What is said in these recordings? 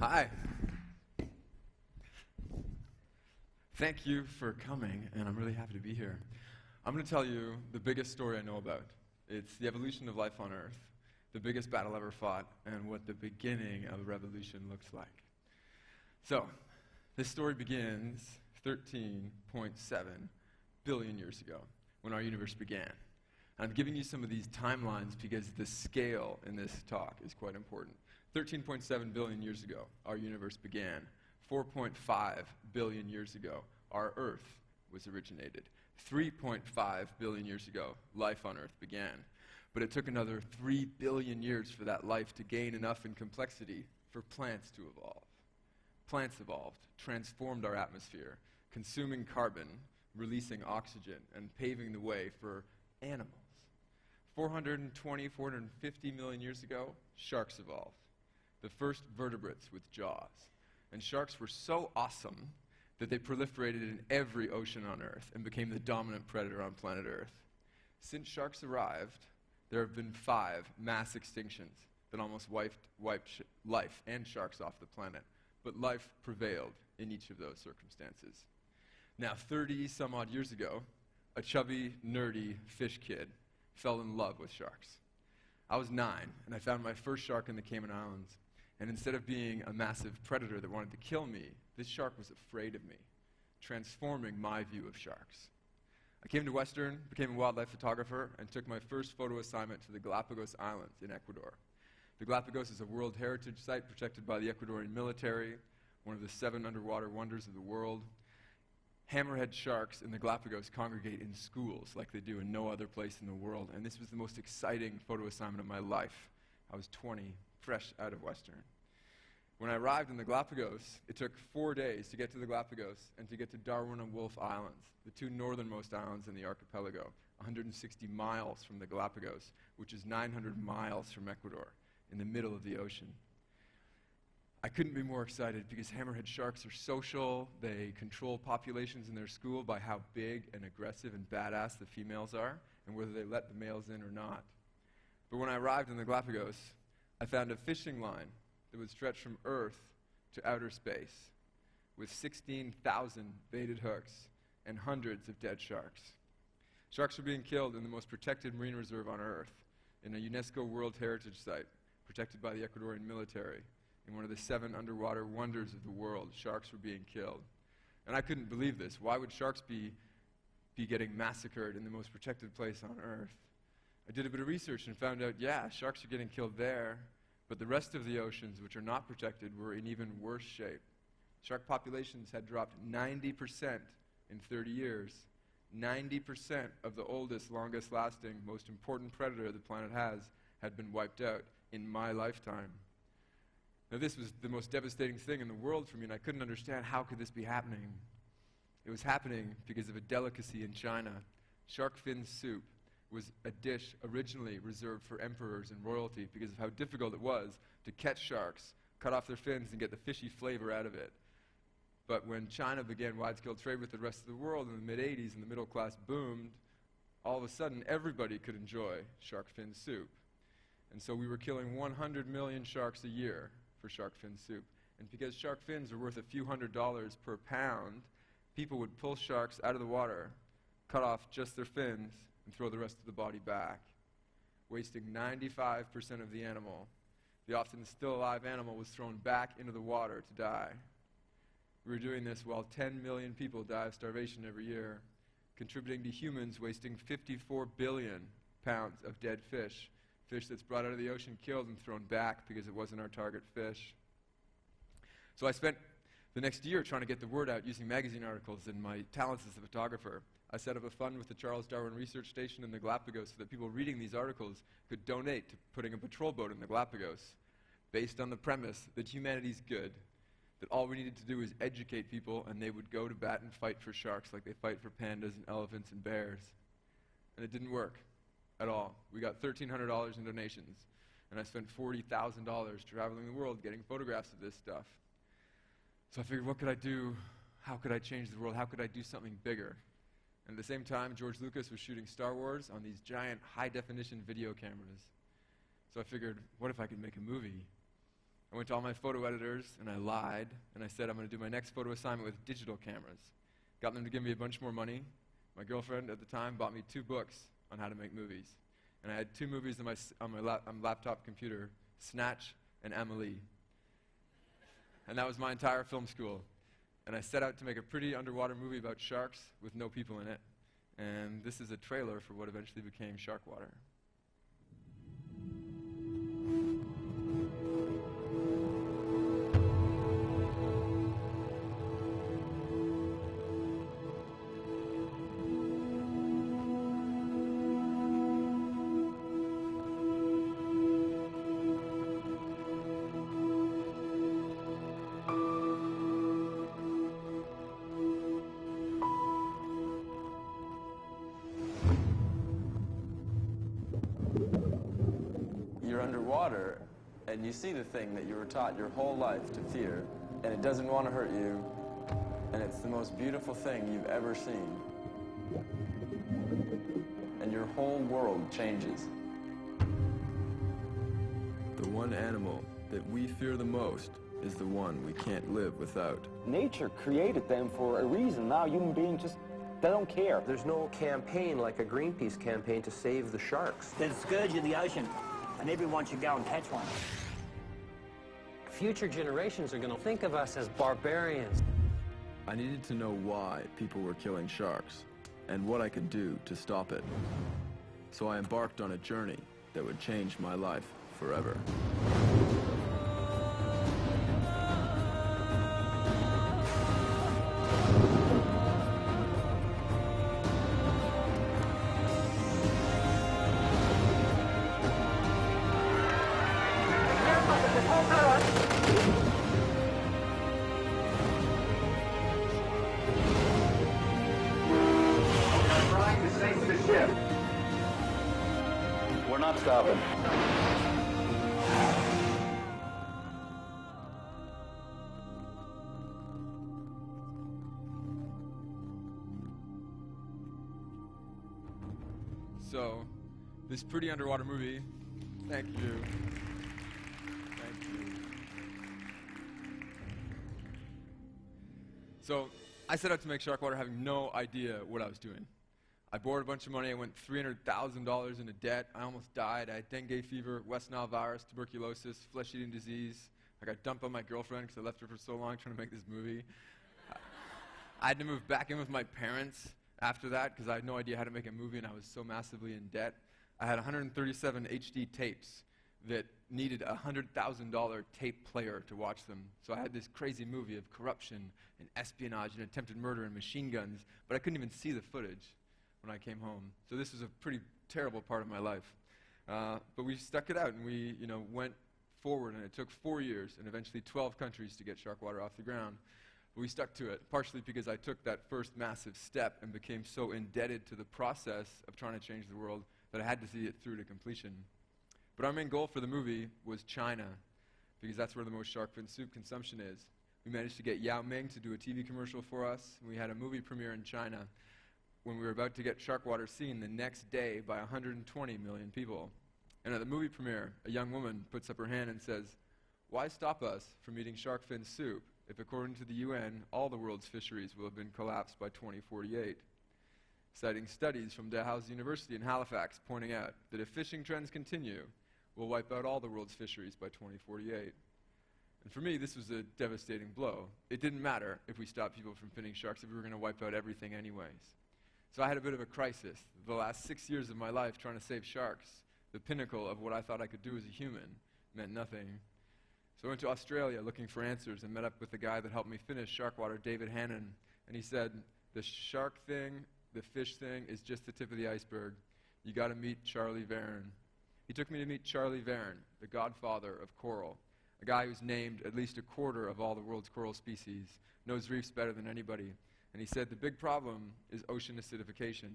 Hi. Thank you for coming, and I'm really happy to be here. I'm going to tell you the biggest story I know about. It's the evolution of life on Earth, the biggest battle ever fought, and what the beginning of a revolution looks like. So, this story begins 13.7 billion years ago, when our universe began. I'm giving you some of these timelines because the scale in this talk is quite important. 13.7 billion years ago, our universe began. 4.5 billion years ago, our Earth was originated. 3.5 billion years ago, life on Earth began. But it took another 3 billion years for that life to gain enough in complexity for plants to evolve. Plants evolved, transformed our atmosphere, consuming carbon, releasing oxygen, and paving the way for animals. 420, 450 million years ago, sharks evolved. The first vertebrates with jaws. And sharks were so awesome that they proliferated in every ocean on Earth and became the dominant predator on planet Earth. Since sharks arrived, there have been 5 mass extinctions that almost wiped life and sharks off the planet. But life prevailed in each of those circumstances. Now, 30 some odd years ago, a chubby, nerdy fish kid fell in love with sharks. I was 9, and I found my first shark in the Cayman Islands. And instead of being a massive predator that wanted to kill me, this shark was afraid of me, transforming my view of sharks. I came to Western, became a wildlife photographer, and took my first photo assignment to the Galapagos Islands in Ecuador. The Galapagos is a World Heritage Site protected by the Ecuadorian military, one of the 7 underwater wonders of the world. Hammerhead sharks in the Galapagos congregate in schools like they do in no other place in the world, and this was the most exciting photo assignment of my life. I was 20, fresh out of Western. When I arrived in the Galapagos, it took 4 days to get to the Galapagos and to get to Darwin and Wolf Islands, the 2 northernmost islands in the archipelago, 160 miles from the Galapagos, which is 900 miles from Ecuador, in the middle of the ocean. I couldn't be more excited because hammerhead sharks are social. They control populations in their school by how big and aggressive and badass the females are and whether they let the males in or not. But when I arrived in the Galapagos, I found a fishing line that would stretch from Earth to outer space with 16,000 baited hooks and hundreds of dead sharks. Sharks were being killed in the most protected marine reserve on Earth, in a UNESCO World Heritage Site, protected by the Ecuadorian military. In one of the 7 underwater wonders of the world, sharks were being killed. And I couldn't believe this. Why would sharks be getting massacred in the most protected place on Earth? I did a bit of research and found out, yeah, sharks are getting killed there, but the rest of the oceans, which are not protected, were in even worse shape. Shark populations had dropped 90% in 30 years. 90% of the oldest, longest-lasting, most important predator the planet has had been wiped out in my lifetime. Now, this was the most devastating thing in the world for me, and I couldn't understand how could this be happening. It was happening because of a delicacy in China. Shark fin soup was a dish originally reserved for emperors and royalty because of how difficult it was to catch sharks, cut off their fins, and get the fishy flavor out of it. But when China began wide-scale trade with the rest of the world in the mid-'80s and the middle class boomed, all of a sudden everybody could enjoy shark fin soup. And so we were killing 100 million sharks a year for shark fin soup. And because shark fins are worth a few $100s per pound, people would pull sharks out of the water, cut off just their fins, and throw the rest of the body back, wasting 95% of the animal. The often still alive animal was thrown back into the water to die. We were doing this while 10 million people die of starvation every year, contributing to humans wasting 54 billion pounds of dead fish that's brought out of the ocean, killed, and thrown back because it wasn't our target fish. So I spent the next year trying to get the word out using magazine articles and my talents as a photographer. I set up a fund with the Charles Darwin Research Station in the Galapagos so that people reading these articles could donate to putting a patrol boat in the Galapagos, based on the premise that humanity's good, that all we needed to do was educate people and they would go to bat and fight for sharks like they fight for pandas and elephants and bears. And it didn't work at all. We got $1,300 in donations, and I spent $40,000 traveling the world getting photographs of this stuff. So I figured, what could I do? How could I change the world? How could I do something bigger? And at the same time, George Lucas was shooting Star Wars on these giant high-definition video cameras. So I figured, what if I could make a movie? I went to all my photo editors, and I lied, and I said I'm going to do my next photo assignment with digital cameras. Got them to give me a bunch more money. My girlfriend at the time bought me 2 books on how to make movies. And I had 2 movies on my laptop computer, Snatch and Amelie. And that was my entire film school. And I set out to make a pretty underwater movie about sharks with no people in it. And this is a trailer for what eventually became SHARKWATER. You're underwater, and you see the thing that you were taught your whole life to fear, and it doesn't want to hurt you, and it's the most beautiful thing you've ever seen. And your whole world changes. The one animal that we fear the most is the one we can't live without. Nature created them for a reason. Now human beings just, they don't care. There's no campaign like a Greenpeace campaign to save the sharks. They're the scourge of the ocean, and everyone should go and catch one. Future generations are going to think of us as barbarians. I needed to know why people were killing sharks and what I could do to stop it. So I embarked on a journey that would change my life forever. We're not stopping. So, this pretty underwater movie, thank you. Thank you. So, I set out to make SHARKWATER having no idea what I was doing. I borrowed a bunch of money. I went $300,000 into debt. I almost died. I had dengue fever, West Nile virus, tuberculosis, flesh-eating disease. I got dumped by my girlfriend because I left her for so long trying to make this movie. I had to move back in with my parents after that because I had no idea how to make a movie and I was so massively in debt. I had 137 HD tapes that needed a $100,000 tape player to watch them. So I had this crazy movie of corruption and espionage and attempted murder and machine guns, but I couldn't even see the footage when I came home. So this was a pretty terrible part of my life. But we stuck it out and we went forward, and it took 4 years and eventually 12 countries to get SHARKWATER off the ground. But we stuck to it, partially because I took that first massive step and became so indebted to the process of trying to change the world that I had to see it through to completion. But our main goal for the movie was China, because that's where the most shark fin soup consumption is. We managed to get Yao Ming to do a TV commercial for us, and we had a movie premiere in China when we were about to get SHARKWATER seen the next day by 120 million people. And at the movie premiere, a young woman puts up her hand and says, "Why stop us from eating shark fin soup if, according to the UN, all the world's fisheries will have been collapsed by 2048? Citing studies from Dalhousie University in Halifax pointing out that if fishing trends continue, we'll wipe out all the world's fisheries by 2048. And for me, this was a devastating blow. It didn't matter if we stopped people from finning sharks if we were going to wipe out everything anyways. So I had a bit of a crisis. The last 6 years of my life trying to save sharks, the pinnacle of what I thought I could do as a human, meant nothing. So I went to Australia looking for answers and met up with the guy that helped me finish SHARKWATER, David Hannon. And he said, the shark thing, the fish thing, is just the tip of the iceberg. You got to meet Charlie Varon. He took me to meet Charlie Varon, the godfather of coral, a guy who's named at least a quarter of all the world's coral species, knows reefs better than anybody. And he said the big problem is ocean acidification.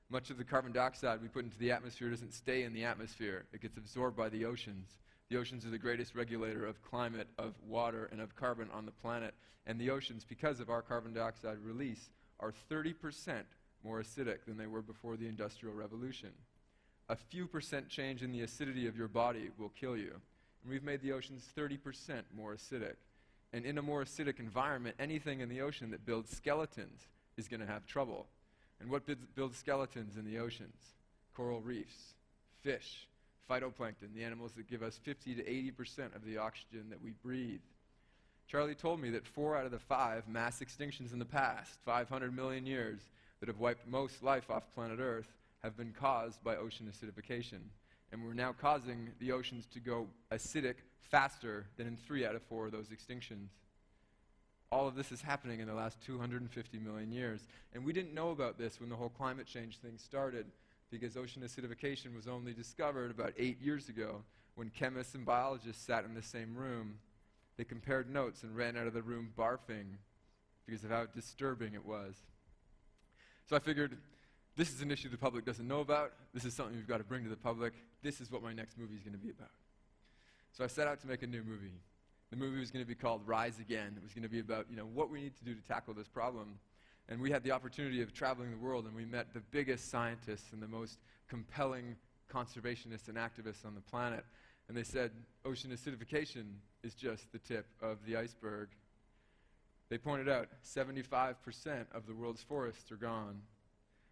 Much of the carbon dioxide we put into the atmosphere doesn't stay in the atmosphere. It gets absorbed by the oceans. The oceans are the greatest regulator of climate, of water, and of carbon on the planet. And the oceans, because of our carbon dioxide release, are 30% more acidic than they were before the Industrial Revolution. A few percent change in the acidity of your body will kill you. and we've made the oceans 30% more acidic. And in a more acidic environment, anything in the ocean that builds skeletons is going to have trouble. And what builds skeletons in the oceans? Coral reefs, fish, phytoplankton, the animals that give us 50 to 80% of the oxygen that we breathe. Charlie told me that 4 out of the 5 mass extinctions in the past 500 million years that have wiped most life off planet Earth have been caused by ocean acidification. And we're now causing the oceans to go acidic faster than in 3 out of 4 of those extinctions. All of this is happening in the last 250 million years. And we didn't know about this when the whole climate change thing started, because ocean acidification was only discovered about 8 years ago when chemists and biologists sat in the same room. They compared notes and ran out of the room barfing because of how disturbing it was. So I figured, this is an issue the public doesn't know about. This is something we've got to bring to the public. This is what my next movie is going to be about. So I set out to make a new movie. The movie was going to be called Rise Again. It was going to be about, what we need to do to tackle this problem. And we had the opportunity of traveling the world, and we met the biggest scientists and the most compelling conservationists and activists on the planet. And they said, ocean acidification is just the tip of the iceberg. They pointed out 75% of the world's forests are gone.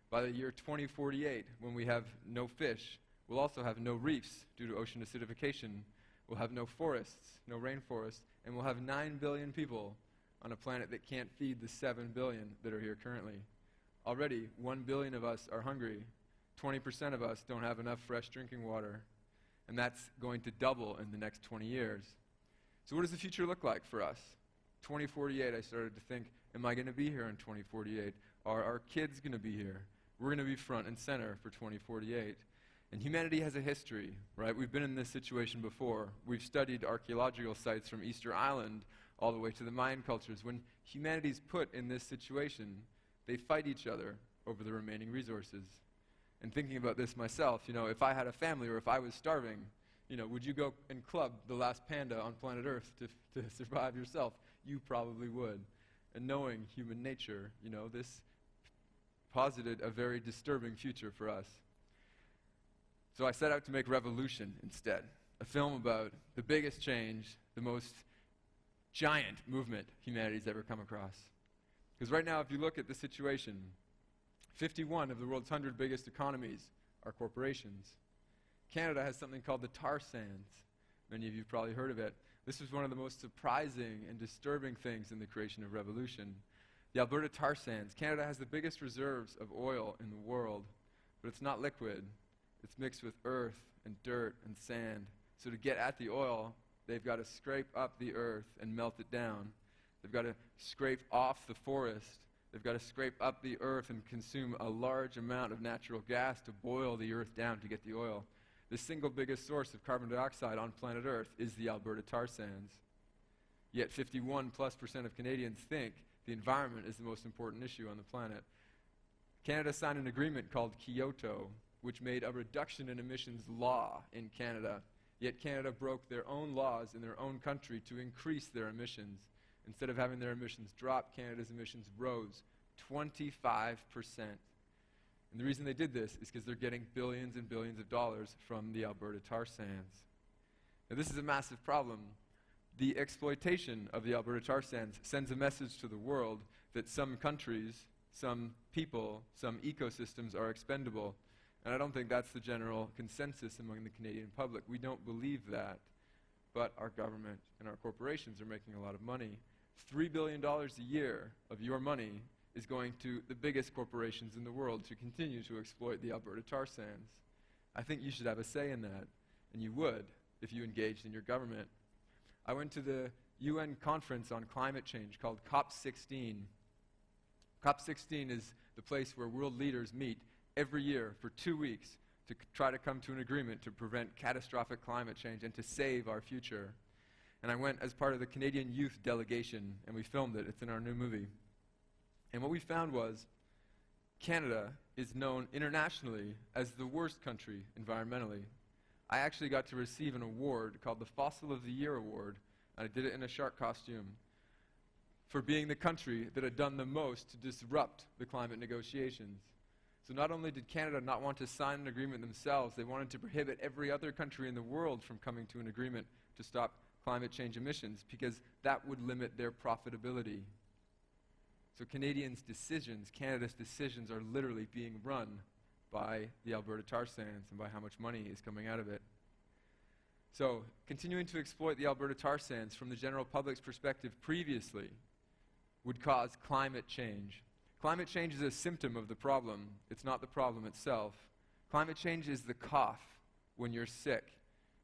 By the year 2048, when we have no fish, we'll also have no reefs due to ocean acidification. We'll have no forests, no rainforests, and we'll have 9 billion people on a planet that can't feed the 7 billion that are here currently. Already, 1 billion of us are hungry. 20% of us don't have enough fresh drinking water. And that's going to double in the next 20 years. So what does the future look like for us? 2048, I started to think, am I going to be here in 2048? Are our kids going to be here? We're going to be front and center for 2048. And humanity has a history, right? We've been in this situation before. We've studied archaeological sites from Easter Island all the way to the Mayan cultures. When humanity's put in this situation, they fight each other over the remaining resources. And thinking about this myself, if I had a family or if I was starving, would you go and club the last panda on planet Earth to survive yourself? You probably would. And knowing human nature, this posited a very disturbing future for us. So I set out to make Revolution instead, a film about the biggest change, the most giant movement humanity's ever come across. Because right now, if you look at the situation, 51 of the world's 100 biggest economies are corporations. Canada has something called the tar sands. Many of you have probably heard of it. This was one of the most surprising and disturbing things in the creation of Revolution. The Alberta tar sands. Canada has the biggest reserves of oil in the world, but it's not liquid. It's mixed with earth and dirt and sand. So to get at the oil, they've got to scrape up the earth and melt it down. They've got to scrape off the forest. They've got to scrape up the earth and consume a large amount of natural gas to boil the earth down to get the oil. The single biggest source of carbon dioxide on planet Earth is the Alberta tar sands. Yet 51+% of Canadians think the environment is the most important issue on the planet. Canada signed an agreement called Kyoto, which made a reduction in emissions law in Canada. Yet Canada broke their own laws in their own country to increase their emissions. Instead of having their emissions drop, Canada's emissions rose 25%. And the reason they did this is because they're getting billions and billions of dollars from the Alberta tar sands. Now, this is a massive problem. The exploitation of the Alberta tar sands sends a message to the world that some countries, some people, some ecosystems are expendable. And I don't think that's the general consensus among the Canadian public. We don't believe that. But our government and our corporations are making a lot of money. $3 billion a year of your money is going to the biggest corporations in the world to continue to exploit the Alberta tar sands. I think you should have a say in that, and you would if you engaged in your government. I went to the UN conference on climate change called COP16. COP16 is the place where world leaders meet every year for 2 weeks to try to come to an agreement to prevent catastrophic climate change and to save our future. And I went as part of the Canadian youth delegation, and we filmed it. It's in our new movie. And what we found was Canada is known internationally as the worst country environmentally. I actually got to receive an award called the Fossil of the Year Award, and I did it in a shark costume, for being the country that had done the most to disrupt the climate negotiations. So not only did Canada not want to sign an agreement themselves, they wanted to prohibit every other country in the world from coming to an agreement to stop climate change emissions, because that would limit their profitability. So Canada's decisions are literally being run by the Alberta tar sands and by how much money is coming out of it. So continuing to exploit the Alberta tar sands from the general public's perspective previously would cause climate change. Climate change is a symptom of the problem. It's not the problem itself. Climate change is the cough when you're sick.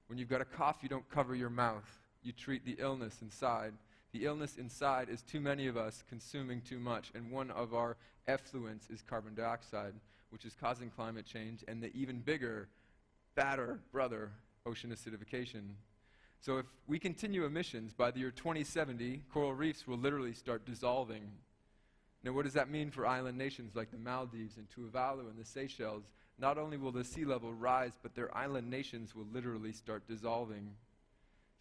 When you've got a cough, you don't cover your mouth. You treat the illness inside. The illness inside is too many of us consuming too much, and one of our effluents is carbon dioxide, which is causing climate change, and the even bigger, badder brother, ocean acidification. So if we continue emissions, by the year 2070, coral reefs will literally start dissolving. Now, what does that mean for island nations like the Maldives and Tuvalu and the Seychelles? Not only will the sea level rise, but their island nations will literally start dissolving.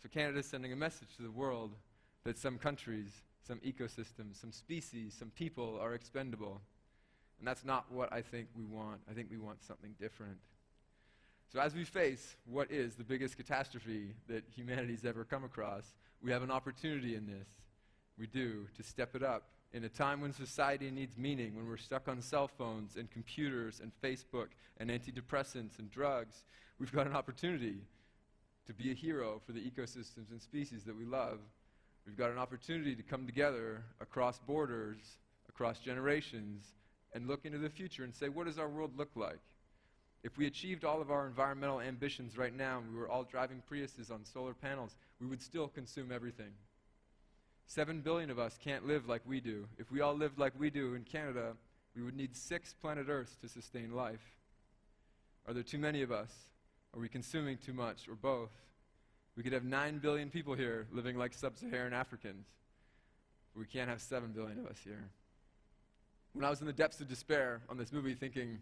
So Canada is sending a message to the world that some countries, some ecosystems, some species, some people are expendable. And that's not what I think we want. I think we want something different. So as we face what is the biggest catastrophe that humanity's ever come across, we have an opportunity in this. We do, to step it up. In a time when society needs meaning, when we're stuck on cell phones and computers and Facebook and antidepressants and drugs, we've got an opportunity to be a hero for the ecosystems and species that we love. We've got an opportunity to come together across borders, across generations, and look into the future and say, what does our world look like? If we achieved all of our environmental ambitions right now and we were all driving Priuses on solar panels, we would still consume everything. 7 billion of us can't live like we do. If we all lived like we do in Canada, we would need 6 planet Earths to sustain life. Are there too many of us? Are we consuming too much, or both? We could have 9 billion people here living like sub-Saharan Africans, but we can't have 7 billion of us here. When I was in the depths of despair on this movie thinking,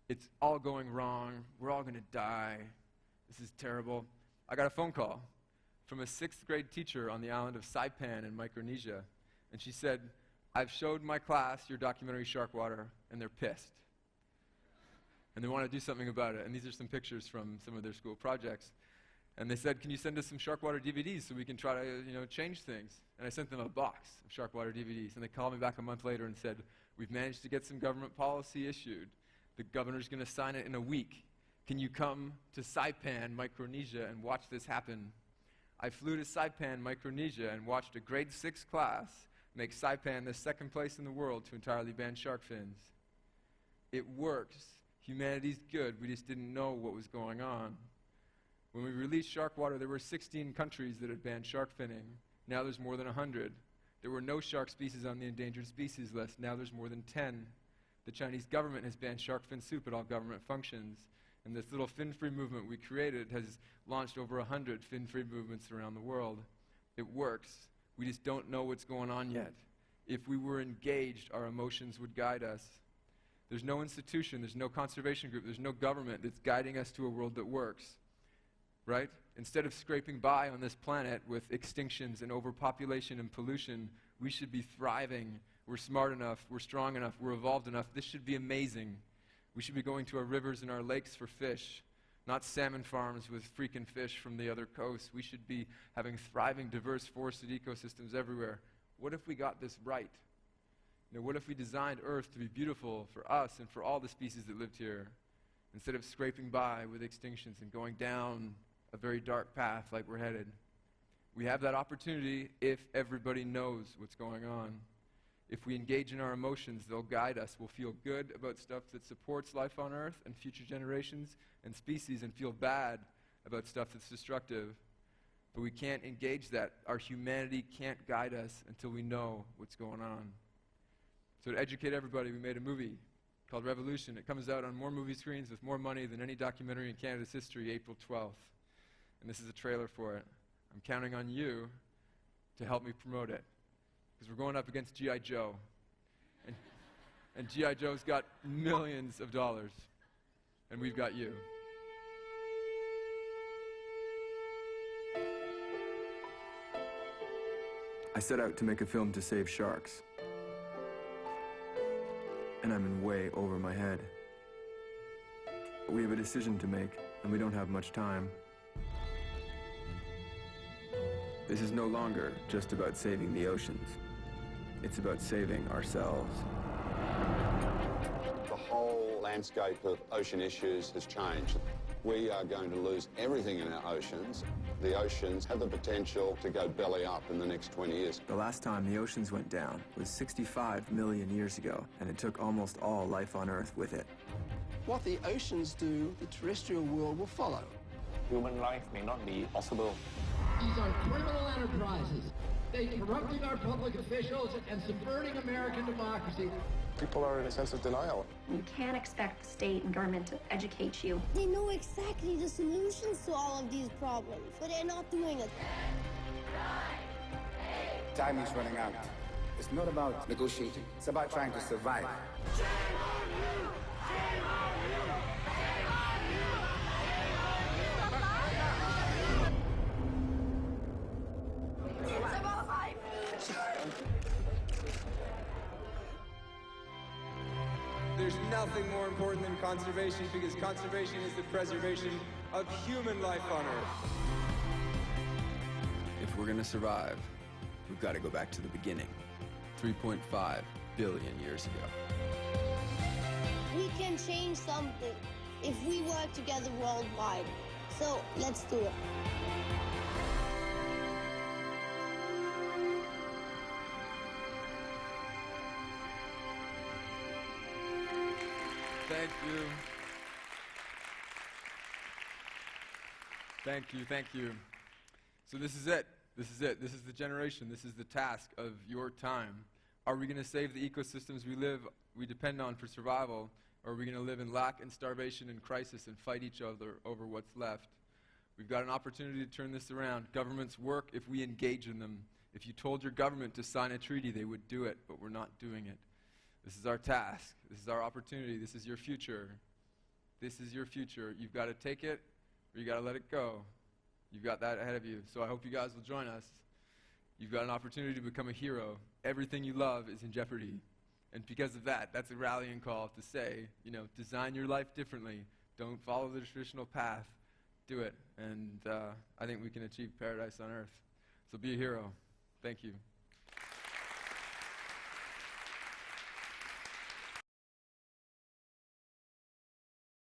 it's all going wrong, we're all going to die, this is terrible, I got a phone call from a 6th grade teacher on the island of Saipan in Micronesia, and she said, I've showed my class your documentary SHARKWATER, and they're pissed. And they want to do something about it. And these are some pictures from some of their school projects. And they said, can you send us some SHARKWATER DVDs so we can try to, change things? And I sent them a box of SHARKWATER DVDs. And they called me back a month later and said, we've managed to get some government policy issued. The governor's going to sign it in a week. Can you come to Saipan, Micronesia, and watch this happen? I flew to Saipan, Micronesia, and watched a grade 6 class make Saipan the 2nd place in the world to entirely ban shark fins. It works. Humanity's good. We just didn't know what was going on. When we released SHARKWATER, there were 16 countries that had banned shark finning. Now there's more than 100. There were no shark species on the endangered species list. Now there's more than 10. The Chinese government has banned shark fin soup at all government functions. And this little fin-free movement we created has launched over 100 fin-free movements around the world. It works. We just don't know what's going on yet. If we were engaged, our emotions would guide us. There's no institution, there's no conservation group, there's no government that's guiding us to a world that works, right? Instead of scraping by on this planet with extinctions and overpopulation and pollution, we should be thriving. We're smart enough, we're strong enough, we're evolved enough. This should be amazing. We should be going to our rivers and our lakes for fish, not salmon farms with freaking fish from the other coast. We should be having thriving, diverse forested ecosystems everywhere. What if we got this right? What if we designed Earth to be beautiful for us and for all the species that lived here, instead of scraping by with extinctions and going down a very dark path like we're headed? We have that opportunity if everybody knows what's going on. If we engage in our emotions, they'll guide us. We'll feel good about stuff that supports life on Earth and future generations and species, and feel bad about stuff that's destructive. But we can't engage that. Our humanity can't guide us until we know what's going on. So to educate everybody, we made a movie called Revolution. It comes out on more movie screens with more money than any documentary in Canada's history, April 12th. And this is a trailer for it. I'm counting on you to help me promote it, because we're going up against G.I. Joe. And G.I. Joe's got millions of dollars, and we've got you. I set out to make a film to save sharks, and I'm in way over my head. We have a decision to make, and we don't have much time. This is no longer just about saving the oceans. It's about saving ourselves. The whole landscape of ocean issues has changed. We are going to lose everything in our oceans. The oceans have the potential to go belly up in the next 20 years. The last time the oceans went down was 65 million years ago, and it took almost all life on Earth with it. What the oceans do, the terrestrial world will follow. Human life may not be possible. These are criminal enterprises. They're corrupting our public officials and subverting American democracy. People are in a sense of denial. You can't expect the state and government to educate you. They know exactly the solutions to all of these problems, but they're not doing it. Time is running out. It's not about negotiating. It's about trying to survive. Shame on you! Shame on you! Shame on you! It's about life! There's nothing more important than conservation, because conservation is the preservation of human life on Earth. If we're gonna survive, we've got to go back to the beginning. 3.5 billion years ago. We can change something if we work together worldwide. So let's do it. Thank you. Thank you, thank you. So this is it. This is it. This is the generation. This is the task of your time. Are we going to save the ecosystems we depend on for survival, or are we going to live in lack and starvation and crisis and fight each other over what's left? We've got an opportunity to turn this around. Governments work if we engage in them. If you told your government to sign a treaty, they would do it, but we're not doing it. This is our task. This is our opportunity. This is your future. This is your future. You've got to take it, or you've got to let it go. You've got that ahead of you. So I hope you guys will join us. You've got an opportunity to become a hero. Everything you love is in jeopardy. And because of that, that's a rallying call to say, design your life differently. Don't follow the traditional path. Do it. And I think we can achieve paradise on Earth. So be a hero. Thank you.